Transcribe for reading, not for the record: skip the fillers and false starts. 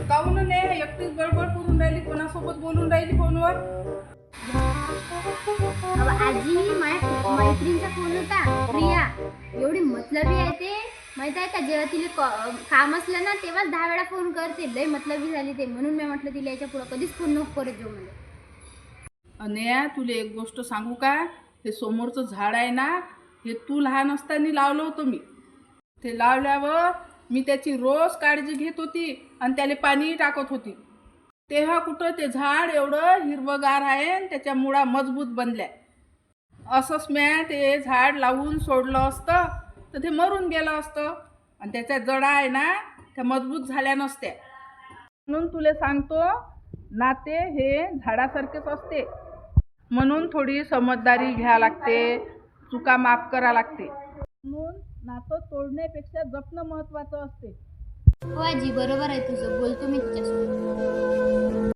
काहून नाही एकटीच बडबड करून राहिली, कोणासोबत बोलून राहिली फोनवर? आजी माझ्या मैत्रिणीचा फोन होता प्रिया, एवढी मतलबी आहे ते माहित आहे का. जेव्हा तिला काम असलं ना तेव्हाच 10 वेळा फोन करते. लय मतलबी झाली ते, म्हणून मी म्हटलं तिला याच्या पुढे कधीच फोन नको करत जाऊ मला. अनया तुला एक गोष्ट सांगू का, हे समोरचं झाड आहे ना, हे तू लहान असताना लावलं होतं मी. ते लावल्यावर मी त्याची रोज काळजी घेत होती आणि त्याला पाणी टाकत होती. तेव्हा कुठं ते झाड एवढं हिरवगार आहे आणि त्याच्या मुळा मजबूत बनल्या. असंच म्या ते झाड लावून सोडलं असतं तर ते मरून गेलं असतं आणि त्याच्या जडा आहे ना त्या मजबूत झाल्या नसत्या. म्हणून तुला सांगतो, नाते हे झाडासारखेच असते. म्हणून थोडी समजदारी घ्या लागते, चुका माफ करा लागते. म्हणून नातं तोडण्यापेक्षा जपणं महत्त्वाचं असते. हो आजी बरोबर आहे तुझं, बोलतो मी तिच्यासोबत.